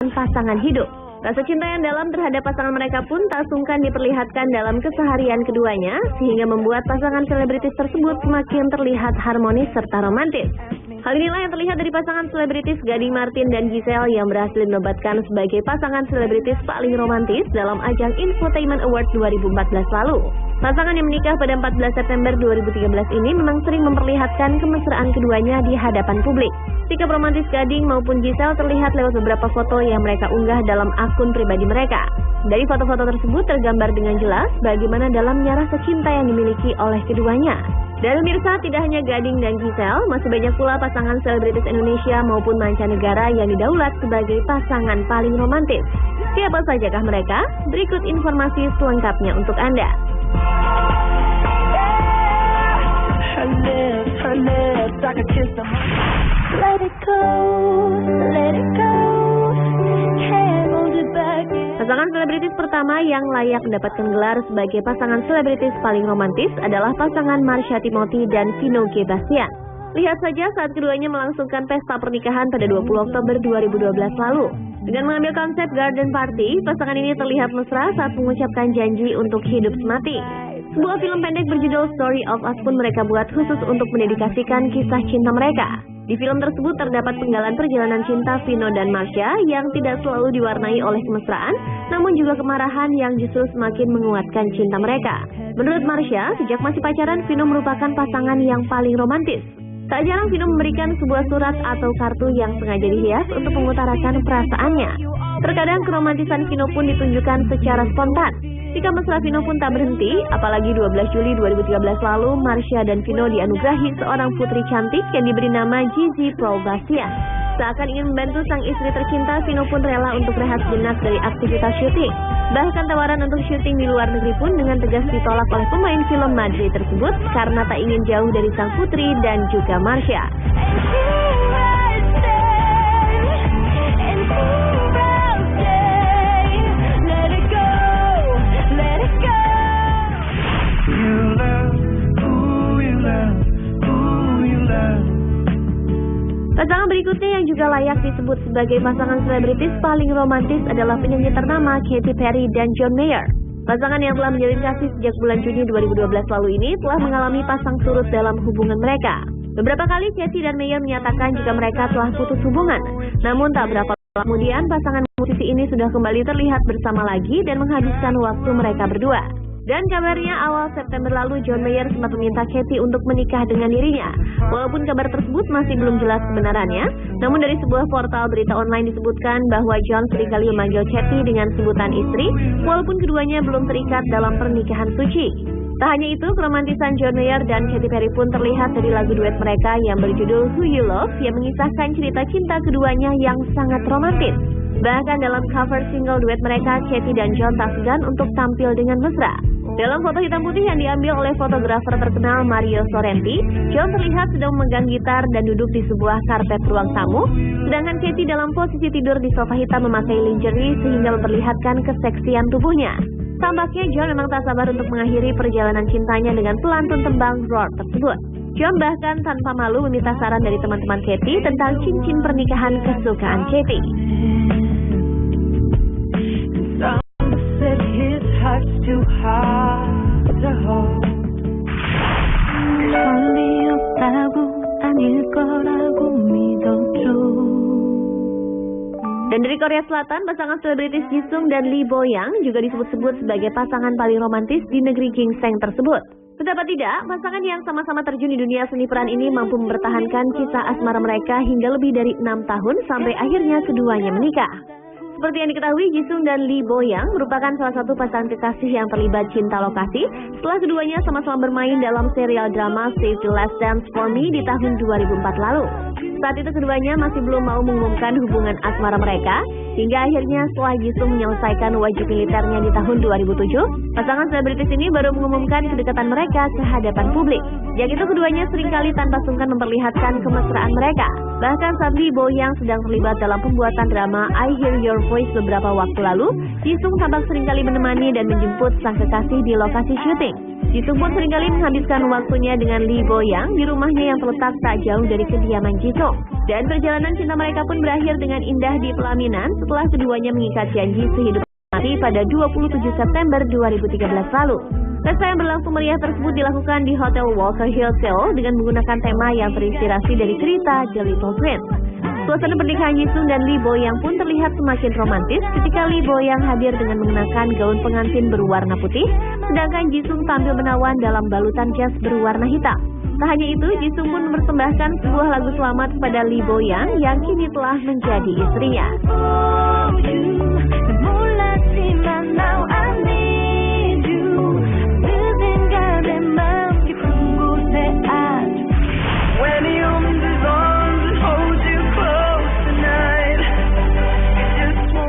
pasangan hidup. Rasa cinta yang dalam terhadap pasangan mereka pun tak sungkan diperlihatkan dalam keseharian keduanya, sehingga membuat pasangan selebritis tersebut semakin terlihat harmonis serta romantis. Hal inilah yang terlihat dari pasangan selebritis Gading Martin dan Giselle yang berhasil dinobatkan sebagai pasangan selebritis paling romantis dalam ajang Infotainment Award 2014 lalu. Pasangan yang menikah pada 14 September 2013 ini memang sering memperlihatkan kemesraan keduanya di hadapan publik. Sikap romantis Gading maupun Giselle terlihat lewat beberapa foto yang mereka unggah dalam akun pribadi mereka. Dari foto-foto tersebut tergambar dengan jelas bagaimana dalamnya rasa cinta yang dimiliki oleh keduanya. Dan pemirsa, tidak hanya Gading dan Giselle, masih banyak pula pasangan selebritis Indonesia maupun mancanegara yang didaulat sebagai pasangan paling romantis. Siapa sajakah mereka? Berikut informasi selengkapnya untuk Anda. Pasangan selebritis pertama yang layak mendapatkan gelar sebagai pasangan selebritis paling romantis adalah pasangan Marsha Timothy dan Vino G. Bastian. Lihat saja saat keduanya melangsungkan pesta pernikahan pada 20 Oktober 2012 lalu. Dengan mengambil konsep garden party, pasangan ini terlihat mesra saat mengucapkan janji untuk hidup semati. Sebuah film pendek berjudul Story of Us pun mereka buat khusus untuk mendedikasikan kisah cinta mereka. Di film tersebut terdapat penggalan perjalanan cinta Vino dan Marsha yang tidak selalu diwarnai oleh kemesraan, namun juga kemarahan yang justru semakin menguatkan cinta mereka. Menurut Marsha, sejak masih pacaran, Vino merupakan pasangan yang paling romantis. Tak jarang Vino memberikan sebuah surat atau kartu yang sengaja dihias untuk mengutarakan perasaannya. Terkadang keromantisan Vino pun ditunjukkan secara spontan. Sikap mesra Vino pun tak berhenti, apalagi 12 Juli 2013 lalu Marsha dan Vino dianugerahi seorang putri cantik yang diberi nama Gigi Proul Bastian. Seakan ingin membantu sang istri tercinta, Vino pun rela untuk rehat sejenak dari aktivitas syuting. Bahkan tawaran untuk syuting di luar negeri pun dengan tegas ditolak oleh pemain film Madrid tersebut karena tak ingin jauh dari sang putri dan juga Marsha. Pasangan berikutnya yang juga layak disebut sebagai pasangan selebritis paling romantis adalah penyanyi ternama Katy Perry dan John Mayer. Pasangan yang telah menjalin kasih sejak bulan Juni 2012 lalu ini telah mengalami pasang surut dalam hubungan mereka. Beberapa kali Katy dan Mayer menyatakan jika mereka telah putus hubungan. Namun tak berapa lama kemudian pasangan musisi ini sudah kembali terlihat bersama lagi dan menghabiskan waktu mereka berdua. Dan kabarnya awal September lalu John Mayer sempat meminta Katy untuk menikah dengan dirinya. Walaupun kabar tersebut masih belum jelas kebenarannya, namun dari sebuah portal berita online disebutkan bahwa John seringkali memanggil Katy dengan sebutan istri, walaupun keduanya belum terikat dalam pernikahan suci. Tak hanya itu, keromantisan John Mayer dan Katy Perry pun terlihat dari lagu duet mereka yang berjudul Who You Love yang mengisahkan cerita cinta keduanya yang sangat romantis. Bahkan dalam cover single duet mereka, Katy dan John tak segan untuk tampil dengan mesra. Dalam foto hitam putih yang diambil oleh fotografer terkenal Mario Sorrenti, John terlihat sedang memegang gitar dan duduk di sebuah karpet ruang tamu, sedangkan Katy dalam posisi tidur di sofa hitam memakai lingerie sehingga memperlihatkan keseksian tubuhnya. Tampaknya John memang tak sabar untuk mengakhiri perjalanan cintanya dengan pelantun tembang Roar tersebut. John bahkan tanpa malu meminta saran dari teman-teman Katy tentang cincin pernikahan kesukaan Katy. Dan dari Korea Selatan, pasangan selebritis Jisung dan Lee Bo-young juga disebut-sebut sebagai pasangan paling romantis di negeri ginseng tersebut. Betapa tidak, pasangan yang sama-sama terjun di dunia seni peran ini mampu mempertahankan kisah asmara mereka hingga lebih dari 6 tahun sampai akhirnya keduanya menikah. Seperti yang diketahui, Jisung dan Lee Bo-young merupakan salah satu pasangan kekasih yang terlibat cinta lokasi setelah keduanya sama-sama bermain dalam serial drama Save the Last Dance for Me di tahun 2004 lalu. Saat itu keduanya masih belum mau mengumumkan hubungan asmara mereka, hingga akhirnya setelah Jisung menyelesaikan wajib militernya di tahun 2007, pasangan selebritis ini baru mengumumkan kedekatan mereka ke hadapan publik. Sejak itu keduanya seringkali tanpa sungkan memperlihatkan kemesraan mereka. Bahkan saat Lee Bo-young sedang terlibat dalam pembuatan drama I Hear Your Voice beberapa waktu lalu, Jisung tampak seringkali menemani dan menjemput sang kekasih di lokasi syuting. Jisung pun seringkali menghabiskan waktunya dengan Lee Bo-young di rumahnya yang terletak tak jauh dari kediaman Jisung. Dan perjalanan cinta mereka pun berakhir dengan indah di pelaminan setelah keduanya mengikat janji sehidup mati pada 27 September 2013 lalu. Pesta yang berlangsung meriah tersebut dilakukan di Hotel Walker Hill, Seoul dengan menggunakan tema yang terinspirasi dari cerita The Little Prince. Suasana pernikahan Jisung dan Lee Bo Yang pun terlihat semakin romantis ketika Lee Bo Yang hadir dengan mengenakan gaun pengantin berwarna putih, sedangkan Jisung tampil menawan dalam balutan jas berwarna hitam. Tak hanya itu, Jisung pun mempersembahkan sebuah lagu selamat kepada Lee Bo Yang yang kini telah menjadi istrinya.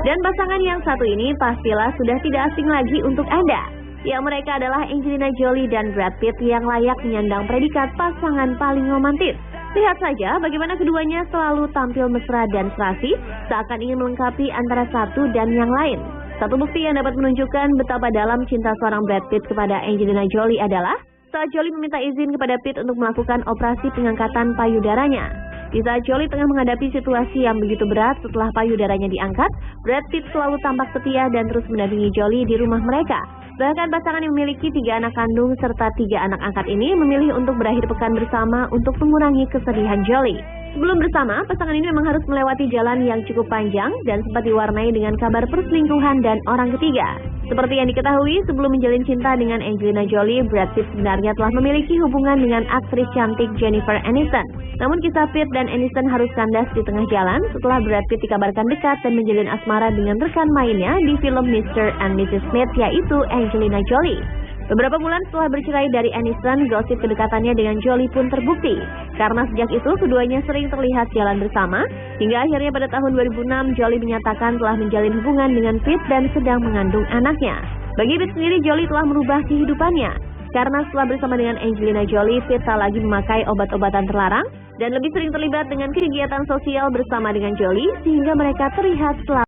Dan pasangan yang satu ini pastilah sudah tidak asing lagi untuk Anda. Ya, mereka adalah Angelina Jolie dan Brad Pitt yang layak menyandang predikat pasangan paling romantis. Lihat saja bagaimana keduanya selalu tampil mesra dan serasi, seakan ingin melengkapi antara satu dan yang lain. Satu bukti yang dapat menunjukkan betapa dalam cinta seorang Brad Pitt kepada Angelina Jolie adalah saat Jolie meminta izin kepada Pitt untuk melakukan operasi pengangkatan payudaranya. Di saat Jolie tengah menghadapi situasi yang begitu berat setelah payudaranya diangkat, Brad Pitt selalu tampak setia dan terus mendampingi Jolie di rumah mereka. Bahkan pasangan yang memiliki 3 anak kandung serta 3 anak angkat ini memilih untuk berakhir pekan bersama untuk mengurangi kesedihan Jolie. Sebelum bersama, pasangan ini memang harus melewati jalan yang cukup panjang dan sempat diwarnai dengan kabar perselingkuhan dan orang ketiga. Seperti yang diketahui, sebelum menjalin cinta dengan Angelina Jolie, Brad Pitt sebenarnya telah memiliki hubungan dengan aktris cantik Jennifer Aniston. Namun kisah Pitt dan Aniston harus kandas di tengah jalan setelah Brad Pitt dikabarkan dekat dan menjalin asmara dengan rekan mainnya di film Mr. and Mrs. Smith, yaitu Angelina Jolie. Beberapa bulan setelah bercerai dari Aniston, gosip kedekatannya dengan Jolie pun terbukti. Karena sejak itu, keduanya sering terlihat jalan bersama, hingga akhirnya pada tahun 2006, Jolie menyatakan telah menjalin hubungan dengan Pitt dan sedang mengandung anaknya. Bagi Pitt sendiri, Jolie telah merubah kehidupannya. Karena setelah bersama dengan Angelina Jolie, Pitt tak lagi memakai obat-obatan terlarang, dan lebih sering terlibat dengan kegiatan sosial bersama dengan Jolie, sehingga mereka terlihat selalu